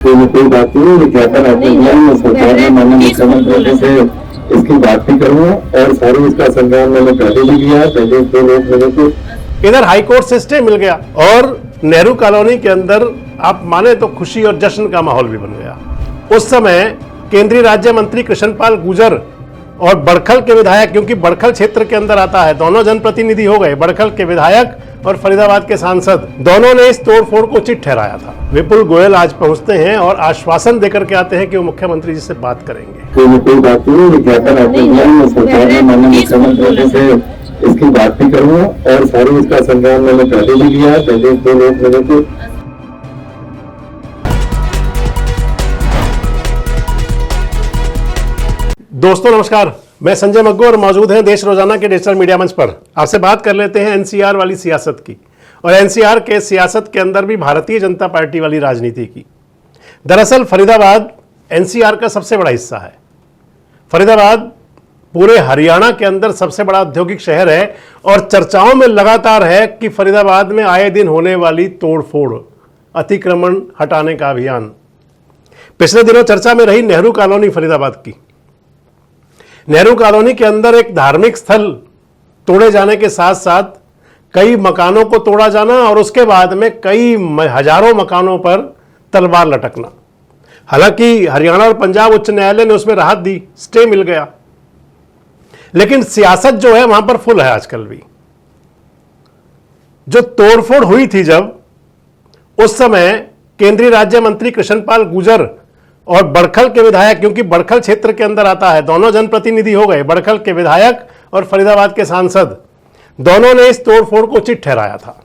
कोई बात नहीं, ये ज्ञापन आपने दिया, मैं सरकार में माननीय मुख्यमंत्री से इसकी बात भी करूंगा और सारी इसका संज्ञान मैंने पहले भी लिया है। पहले 2 लोग मेरे को इधर हाईकोर्ट से स्टे मिल गया और नेहरू कॉलोनी के अंदर आप माने तो खुशी और जश्न का माहौल भी बन गया। उस समय केंद्रीय राज्य मंत्री कृष्णपाल गुर्जर और बड़खल के विधायक, क्योंकि बड़खल क्षेत्र के अंदर आता है, दोनों जनप्रतिनिधि हो गए, बड़खल के विधायक और फरीदाबाद के सांसद, दोनों ने इस तोड़फोड़ को उचित ठहराया था। विपुल गोयल आज पहुंचते हैं और आश्वासन देकर के आते हैं कि वो मुख्यमंत्री जी से बात करेंगे। कोई बात नहीं, ये ज्ञापन आपने दिया, मैं सरकार में माननीय मुख्यमंत्री से इसकी बात भी करूंगा और सारी इसका संज्ञान मैंने पहले भी लिया है। पहले 2 लोग मेरे को दोस्तों नमस्कार, मैं संजय मग्गू और मौजूद हैं देश रोजाना के डिजिटल मीडिया मंच पर। आपसे बात कर लेते हैं एनसीआर वाली सियासत की, और एनसीआर के सियासत के अंदर भी भारतीय जनता पार्टी वाली राजनीति की। दरअसल फरीदाबाद एनसीआर का सबसे बड़ा हिस्सा है। फरीदाबाद पूरे हरियाणा के अंदर सबसे बड़ा औद्योगिक शहर है और चर्चाओं में लगातार है कि फरीदाबाद में आए दिन होने वाली तोड़फोड़, अतिक्रमण हटाने का अभियान। पिछले दिनों चर्चा में रही नेहरू कॉलोनी फरीदाबाद की। नेहरू कॉलोनी के अंदर एक धार्मिक स्थल तोड़े जाने के साथ साथ कई मकानों को तोड़ा जाना और उसके बाद में कई हजारों मकानों पर तलवार लटकना। हालांकि हरियाणा और पंजाब उच्च न्यायालय ने उसमें राहत दी, स्टे मिल गया, लेकिन सियासत जो है वहां पर फुल है आजकल भी। जो तोड़फोड़ हुई थी जब, उस समय केंद्रीय राज्य मंत्री कृष्णपाल गुर्जर और बड़खल के विधायक, क्योंकि बड़खल क्षेत्र के अंदर आता है, दोनों जनप्रतिनिधि हो गए, बड़खल के विधायक और फरीदाबाद के सांसद, दोनों ने इस तोड़फोड़ को उचित ठहराया था।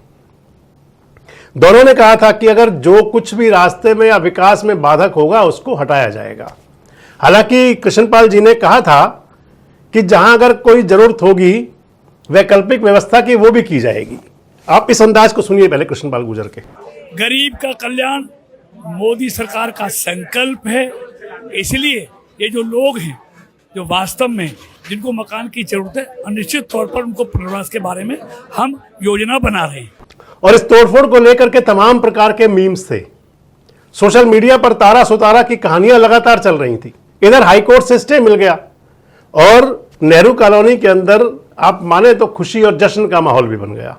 दोनों ने कहा था कि अगर जो कुछ भी रास्ते में या विकास में बाधक होगा उसको हटाया जाएगा। हालांकि कृष्णपाल जी ने कहा था कि जहां अगर कोई जरूरत होगी वैकल्पिक व्यवस्था की, वो भी की जाएगी। आप इस अंदाज को सुनिए पहले कृष्णपाल गुर्जर के। गरीब का कल्याण मोदी सरकार का संकल्प है, इसलिए ये जो लोग हैं जो वास्तव में जिनको मकान की जरूरत है, निश्चित तौर पर उनको पुनर्वास के बारे में हम योजना बना रहे हैं। और इस तोड़फोड़ को लेकर के तमाम प्रकार के मीम्स थे। सोशल मीडिया पर तारा सुतारा की कहानियां लगातार चल रही थी। इधर हाईकोर्ट से स्टे मिल गया और नेहरू कॉलोनी के अंदर आप माने तो खुशी और जश्न का माहौल भी बन गया।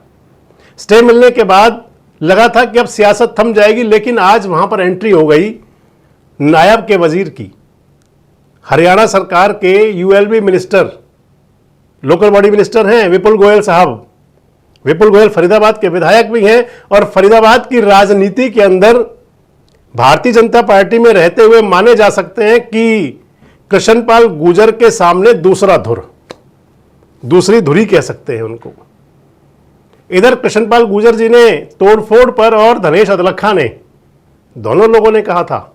स्टे मिलने के बाद लगा था कि अब सियासत थम जाएगी, लेकिन आज वहां पर एंट्री हो गई नायब के वजीर की। हरियाणा सरकार के ULB minister, local body minister हैं विपुल गोयल साहब। विपुल गोयल फरीदाबाद के विधायक भी हैं और फरीदाबाद की राजनीति के अंदर भारतीय जनता पार्टी में रहते हुए माने जा सकते हैं कि कृष्णपाल गुर्जर के सामने दूसरी धुरी कह सकते हैं उनको। इधर कृष्णपाल गुर्जर जी ने तोड़फोड़ पर और धनेश अदलखा ने, दोनों लोगों ने कहा था।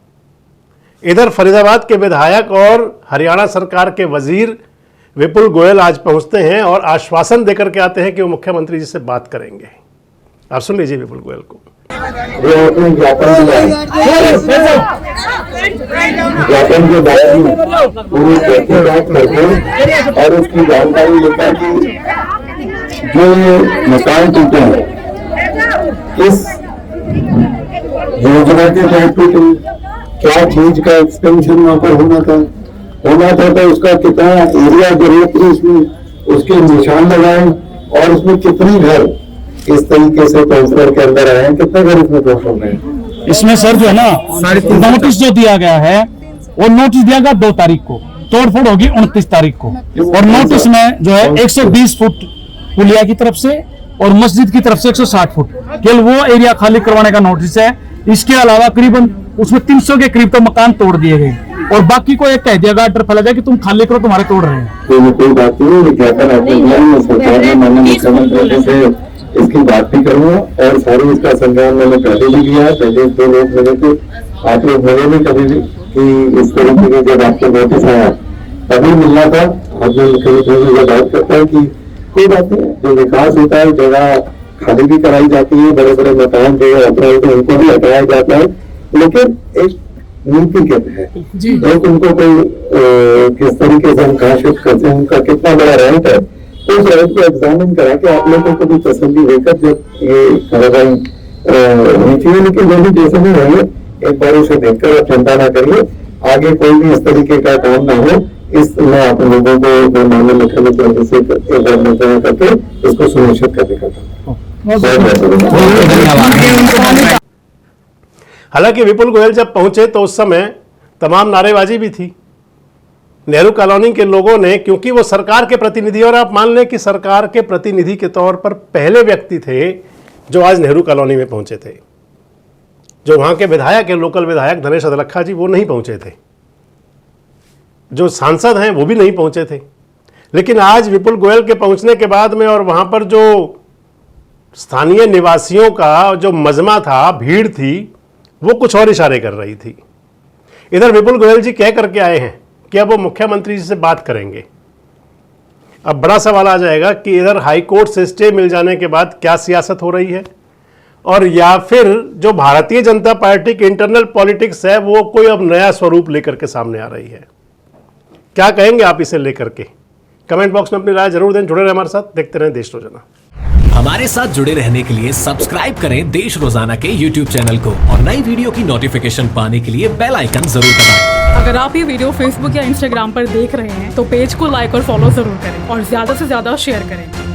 इधर फरीदाबाद के विधायक और हरियाणा सरकार के वजीर विपुल गोयल आज पहुंचते हैं और आश्वासन देकर के आते हैं कि वो मुख्यमंत्री जी से बात करेंगे। आप सुन लीजिए विपुल गोयल को। ज्ञापन के बारे में पूरी तहकीकात करके और उसकी जानकारी लेकर कि जो मकान टूटे हैं इस योजना के तहत क्या चीज का एक्सपेंशन वहां पर होना था तो उसका कितना एरिया जरूरत है, उसमें उसके निशान लगाए और उसमें कितने घर इस तरीके से ट्रांसफर के अंदर आए हैं, कितने घर इसमें ट्रांसफर गए। इसमें सर जो है ना, नोटिस जो दिया गया है वो नोटिस दिया गया 2 तारीख को, तोड़फोड़ होगी 29 तारीख को। और नोटिस में जो है 120 फुट पुलिया की तरफ से और मस्जिद की तरफ से 160 फुट केवल वो एरिया खाली करवाने का नोटिस है। इसके अलावा करीबन उसमें 300 के करीब तो मकान तोड़ दिए गए और बाकी को एक कह दिया गया, डर फैला जाए कि तुम खाली करो, तुम्हारे तोड़ रहे हैं। कोई बात नहीं, ज्ञापन आपने दिया, मैं सरकार में माननीय मुख्यमंत्री से इसकी बात भी करूंगा और सारी इसका संज्ञान मैंने पहले भी लिया है। पहले 2 लोग मेरे को, आप लोग मिले नहीं कभी भी कि इस तरीके की जब आपको नोटिस आया तभी मिलना था। आपने मुख्यमंत्री से बात करता है कि कोई बात नहीं, जो विकास होता है जगह खाली भी कराई जाती है, बड़े बड़े मकान जो अपराध है उनको भी हटाया जाता है, लेकिन एक नीति के तहत एक उनको कोई किस तरीके से हम घोषित करते हैं, उनका कितना बड़ा रैंक है, तो उस रैंक को एग्जामिन करा के आप लोगों को भी तसल्ली देकर जब ये कार्रवाई नीति, लेकिन जो भी जैसे भी होंगे एक बार उसे देखकर आप चिंता ना करिए, आगे कोई भी इस तरीके का काम ना हो, इस मैं आप लोगों को माननीय मुख्यमंत्री से एक बार मंत्रणा करके इसको सुनिश्चित करने का काम। हालांकि विपुल गोयल जब पहुंचे तो उस समय तमाम नारेबाजी भी थी नेहरू कॉलोनी के लोगों ने, क्योंकि वो सरकार के प्रतिनिधि, और आप मान लें कि सरकार के प्रतिनिधि के तौर पर पहले व्यक्ति थे जो आज नेहरू कॉलोनी में पहुंचे थे। जो वहां के विधायक है, लोकल विधायक धनेश अदलखा जी, वो नहीं पहुंचे थे। जो सांसद हैं वो भी नहीं पहुंचे थे। लेकिन आज विपुल गोयल के पहुंचने के बाद में और वहां पर जो स्थानीय निवासियों का जो मजमा था, भीड़ थी, वो कुछ और इशारे कर रही थी। इधर विपुल गोयल जी कह करके आए हैं कि अब वो मुख्यमंत्री जी से बात करेंगे। अब बड़ा सवाल आ जाएगा कि इधर हाई कोर्ट से स्टे मिल जाने के बाद क्या सियासत हो रही है, और या फिर जो भारतीय जनता पार्टी की इंटरनल पॉलिटिक्स है वो कोई अब नया स्वरूप लेकर के सामने आ रही है। क्या कहेंगे आप इसे लेकर के? कमेंट बॉक्स में अपनी राय जरूर दें। जुड़े रहें हमारे साथ, देखते रहें देश रोजाना। हमारे साथ जुड़े रहने के लिए सब्सक्राइब करें देश रोजाना के YouTube चैनल को और नई वीडियो की नोटिफिकेशन पाने के लिए बेल आइकन जरूर दबाएं। अगर आप ये वीडियो फेसबुक या इंस्टाग्राम पर देख रहे हैं तो पेज को लाइक और फॉलो जरूर करें और ज्यादा से ज्यादा शेयर करें।